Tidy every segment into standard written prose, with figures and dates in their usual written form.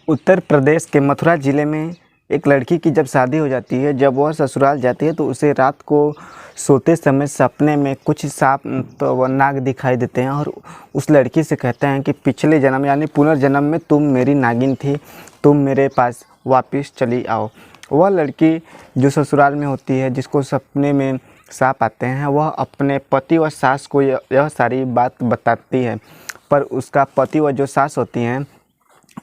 उत्तर प्रदेश के मथुरा ज़िले में एक लड़की की जब शादी हो जाती है, जब वह ससुराल जाती है तो उसे रात को सोते समय सपने में कुछ सांप तो वह नाग दिखाई देते हैं और उस लड़की से कहते हैं कि पिछले जन्म यानी पुनर्जन्म में तुम मेरी नागिन थी, तुम मेरे पास वापस चली आओ। वह लड़की जो ससुराल में होती है, जिसको सपने में सांप आते हैं, वह अपने पति व सास को यह सारी बात बताती है, पर उसका पति व जो सास होती हैं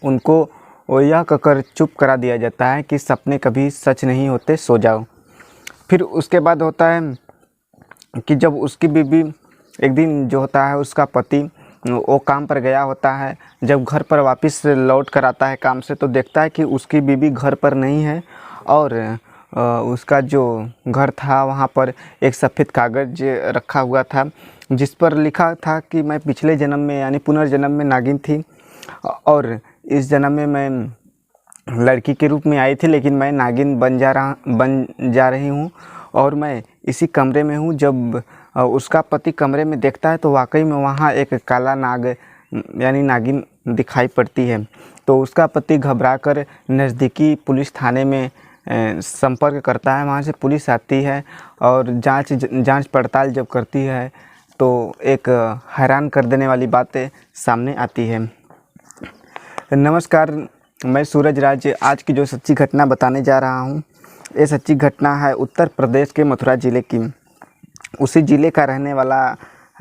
उनको यह कहकर चुप करा दिया जाता है कि सपने कभी सच नहीं होते, सो जाओ। फिर उसके बाद होता है कि जब उसकी बीवी एक दिन जो होता है, उसका पति वो काम पर गया होता है, जब घर पर वापस लौट कर आता है काम से तो देखता है कि उसकी बीवी घर पर नहीं है और उसका जो घर था वहाँ पर एक सफ़ेद कागज़ रखा हुआ था, जिस पर लिखा था कि मैं पिछले जन्म में यानी पुनर्जन्म में नागिन थी और इस जन्म में मैं लड़की के रूप में आई थी, लेकिन मैं नागिन बन जा रही हूँ और मैं इसी कमरे में हूँ। जब उसका पति कमरे में देखता है तो वाकई में वहाँ एक काला नाग यानी नागिन दिखाई पड़ती है। तो उसका पति घबराकर नज़दीकी पुलिस थाने में संपर्क करता है। वहाँ से पुलिस आती है और जांच पड़ताल जब करती है तो एक हैरान कर देने वाली बातें सामने आती है। नमस्कार, मैं सूरज राज आज की जो सच्ची घटना बताने जा रहा हूँ, ये सच्ची घटना है उत्तर प्रदेश के मथुरा ज़िले की। उसी ज़िले का रहने वाला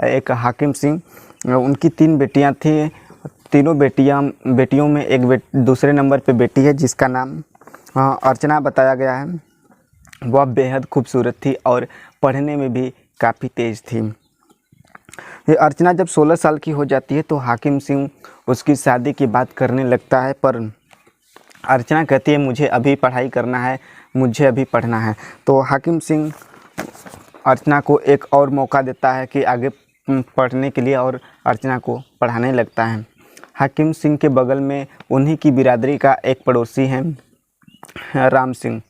एक हाकिम सिंह, उनकी 3 बेटियाँ थीं। तीनों बेटियों में एक दूसरे नंबर पे बेटी है जिसका नाम अर्चना बताया गया है। वह बेहद खूबसूरत थी और पढ़ने में भी काफ़ी तेज़ थी। ये अर्चना जब 16 साल की हो जाती है तो हाकिम सिंह उसकी शादी की बात करने लगता है, पर अर्चना कहती है मुझे अभी पढ़ाई करना है, मुझे अभी पढ़ना है। तो हाकिम सिंह अर्चना को एक और मौका देता है कि आगे पढ़ने के लिए और अर्चना को पढ़ाने लगता है। हाकिम सिंह के बगल में उन्हीं की बिरादरी का एक पड़ोसी हैं राम सिंह।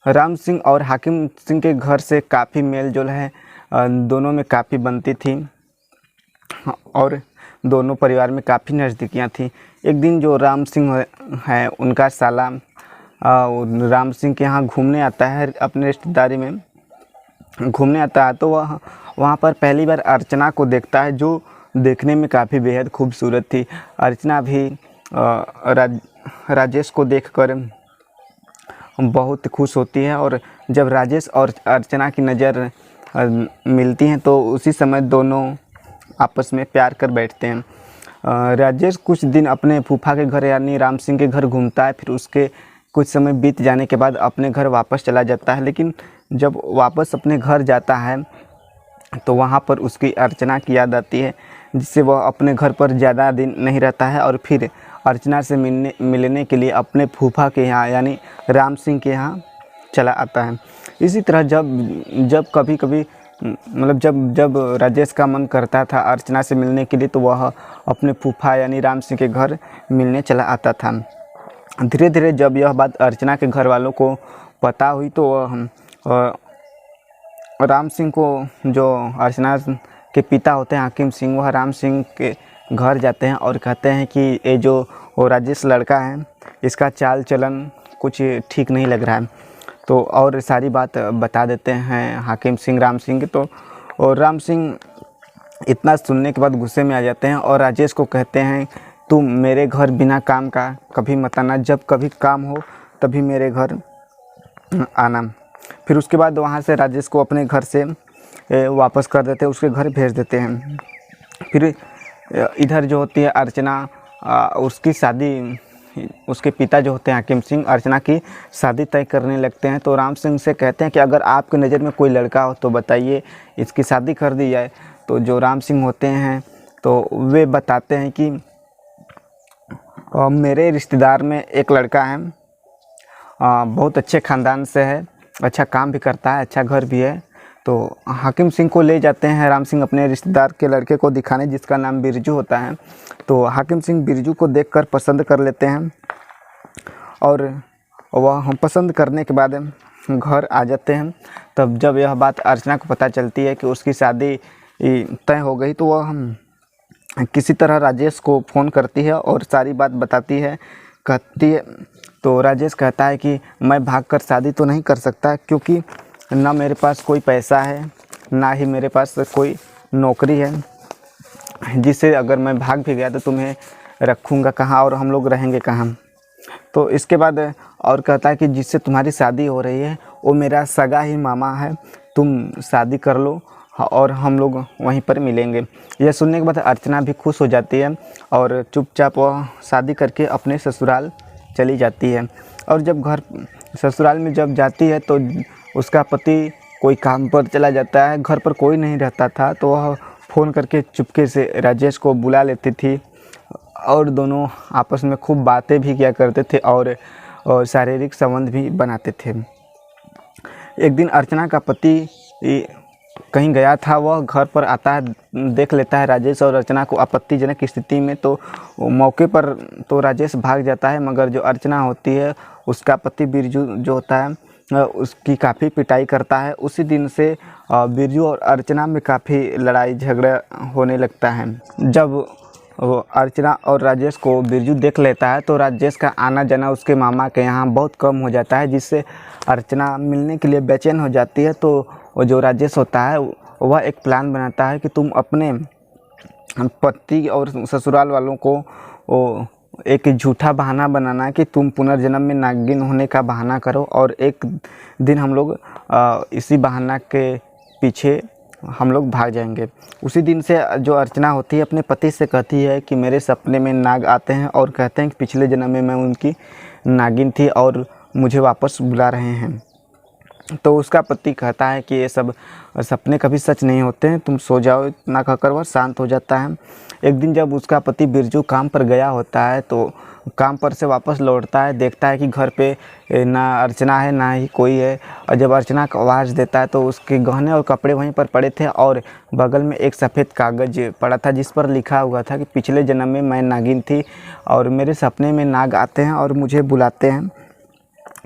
राम सिंह और हाकिम सिंह के घर से काफ़ी मेल जोल है, दोनों में काफ़ी बनती थी और दोनों परिवार में काफ़ी नज़दीकियाँ थी। एक दिन जो राम सिंह है उनका साला राम सिंह के यहाँ घूमने आता है, अपने रिश्तेदारी में घूमने आता है, तो वह वहाँ पर पहली बार अर्चना को देखता है, जो देखने में काफ़ी बेहद खूबसूरत थी। अर्चना भी राजेश को देखकर बहुत खुश होती है और जब राजेश और अर्चना की नज़र मिलती हैं तो उसी समय दोनों आपस में प्यार कर बैठते हैं। राजेश कुछ दिन अपने फूफा के घर यानी राम सिंह के घर घूमता है, फिर उसके कुछ समय बीत जाने के बाद अपने घर वापस चला जाता है। लेकिन जब वापस अपने घर जाता है तो वहाँ पर उसकी अर्चना की याद आती है, जिससे वह अपने घर पर ज़्यादा दिन नहीं रहता है और फिर अर्चना से मिलने के लिए अपने फूफा के यहाँ यानी राम सिंह के यहाँ चला आता है। इसी तरह जब कभी मतलब जब राजेश का मन करता था अर्चना से मिलने के लिए तो वह अपने फूफा यानी राम सिंह के घर मिलने चला आता था। धीरे धीरे जब यह बात अर्चना के घर वालों को पता हुई तो राम सिंह को, जो अर्चना के पिता होते हैं हाकिम सिंह, वह राम सिंह के घर जाते हैं और कहते हैं कि ये जो राजेश लड़का है इसका चाल चलन कुछ ठीक नहीं लग रहा है। तो और सारी बात बता देते हैं हाकिम सिंह राम सिंह के। तो और राम सिंह इतना सुनने के बाद गुस्से में आ जाते हैं और राजेश को कहते हैं तुम मेरे घर बिना काम का कभी मत आना, जब कभी काम हो तभी मेरे घर आना। फिर उसके बाद वहाँ से राजेश को अपने घर से वापस कर देते हैं, उसके घर भेज देते हैं। फिर इधर जो होती है अर्चना, उसकी शादी, उसके पिता जो होते हैं हाकिम सिंह अर्चना की शादी तय करने लगते हैं। तो राम सिंह से कहते हैं कि अगर आपकी नज़र में कोई लड़का हो तो बताइए, इसकी शादी कर दी जाए। तो जो राम सिंह होते हैं तो वे बताते हैं कि मेरे रिश्तेदार में एक लड़का है, बहुत अच्छे ख़ानदान से है, अच्छा काम भी करता है, अच्छा घर भी है। तो हाकिम सिंह को ले जाते हैं राम सिंह अपने रिश्तेदार के लड़के को दिखाने, जिसका नाम बिरजू होता है। तो हाकिम सिंह बिरजू को देखकर पसंद कर लेते हैं और वह हम पसंद करने के बाद घर आ जाते हैं। तब जब यह बात अर्चना को पता चलती है कि उसकी शादी तय हो गई तो वह किसी तरह राजेश को फ़ोन करती है और सारी बात बताती है, कहती है। तो राजेश कहता है कि मैं भागकर शादी तो नहीं कर सकता, क्योंकि ना मेरे पास कोई पैसा है, ना ही मेरे पास कोई नौकरी है, जिससे अगर मैं भाग भी गया तो तुम्हें रखूँगा कहाँ और हम लोग रहेंगे कहाँ। तो इसके बाद और कहता है कि जिससे तुम्हारी शादी हो रही है वो मेरा सगा ही मामा है, तुम शादी कर लो और हम लोग वहीं पर मिलेंगे। यह सुनने के बाद अर्चना भी खुश हो जाती है और चुपचाप वह शादी करके अपने ससुराल चली जाती है। और जब ससुराल में जब जाती है तो उसका पति कोई काम पर चला जाता है, घर पर कोई नहीं रहता था, तो वह फ़ोन करके चुपके से राजेश को बुला लेती थी और दोनों आपस में खूब बातें भी किया करते थे और शारीरिक संबंध भी बनाते थे। एक दिन अर्चना का पति कहीं गया था, वह घर पर आता है, देख लेता है राजेश और अर्चना को आपत्तिजनक स्थिति में। तो मौके पर तो राजेश भाग जाता है, मगर जो अर्चना होती है उसका पति बिरजू जो होता है उसकी काफ़ी पिटाई करता है। उसी दिन से बिरजू और अर्चना में काफ़ी लड़ाई झगड़ा होने लगता है। जब वो अर्चना और राजेश को बिरजू देख लेता है तो राजेश का आना जाना उसके मामा के यहाँ बहुत कम हो जाता है, जिससे अर्चना मिलने के लिए बेचैन हो जाती है। तो वो जो राजेश होता है वह एक प्लान बनाता है कि तुम अपने पति और ससुराल वालों को एक झूठा बहाना बनाना कि तुम पुनर्जन्म में नागिन होने का बहाना करो, और एक दिन हम लोग इसी बहाना के पीछे हम लोग भाग जाएंगे। उसी दिन से जो अर्चना होती है अपने पति से कहती है कि मेरे सपने में नाग आते हैं और कहते हैं कि पिछले जन्म में मैं उनकी नागिन थी और मुझे वापस बुला रहे हैं। तो उसका पति कहता है कि ये सब सपने कभी सच नहीं होते हैं, तुम सो जाओ। इतना कहकर वह शांत हो जाता है। एक दिन जब उसका पति बिरजू काम पर गया होता है तो काम पर से वापस लौटता है, देखता है कि घर पे ना अर्चना है ना ही कोई है। और जब अर्चना का आवाज़ देता है तो उसके गहने और कपड़े वहीं पर पड़े थे और बगल में एक सफ़ेद कागज़ पड़ा था जिस पर लिखा हुआ था कि पिछले जन्म में मैं नागिन थी और मेरे सपने में नाग आते हैं और मुझे बुलाते हैं।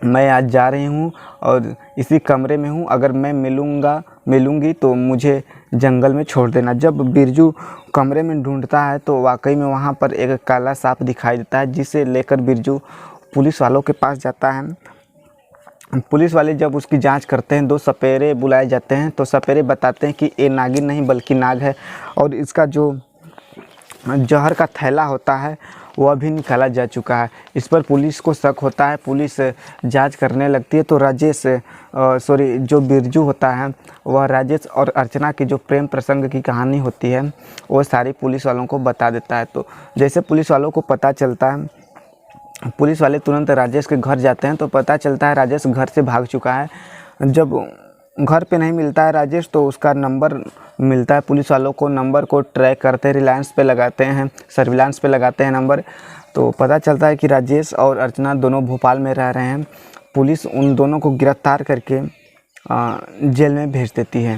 मैं आज जा रही हूँ और इसी कमरे में हूँ, अगर मैं मिलूँगी तो मुझे जंगल में छोड़ देना। जब बिरजू कमरे में ढूंढता है तो वाकई में वहाँ पर एक काला सांप दिखाई देता है, जिसे लेकर बिरजू पुलिस वालों के पास जाता है। पुलिस वाले जब उसकी जांच करते हैं, 2 सपेरे बुलाए जाते हैं, तो सपेरे बताते हैं कि ये नागिन नहीं बल्कि नाग है और इसका जो जहर का थैला होता है वह भी निकाला जा चुका है। इस पर पुलिस को शक होता है, पुलिस जांच करने लगती है। तो जो बिरजू होता है वह राजेश और अर्चना की जो प्रेम प्रसंग की कहानी होती है वो सारी पुलिस वालों को बता देता है। तो जैसे पुलिस वालों को पता चलता है, पुलिस वाले तुरंत राजेश के घर जाते हैं तो पता चलता है राजेश घर से भाग चुका है। जब घर पे नहीं मिलता है राजेश तो उसका नंबर मिलता है पुलिस वालों को। नंबर को ट्रैक करते हैं, रिलायंस पे लगाते हैं, सर्विलांस पे लगाते हैं नंबर, तो पता चलता है कि राजेश और अर्चना दोनों भोपाल में रह रहे हैं। पुलिस उन दोनों को गिरफ्तार करके जेल में भेज देती है।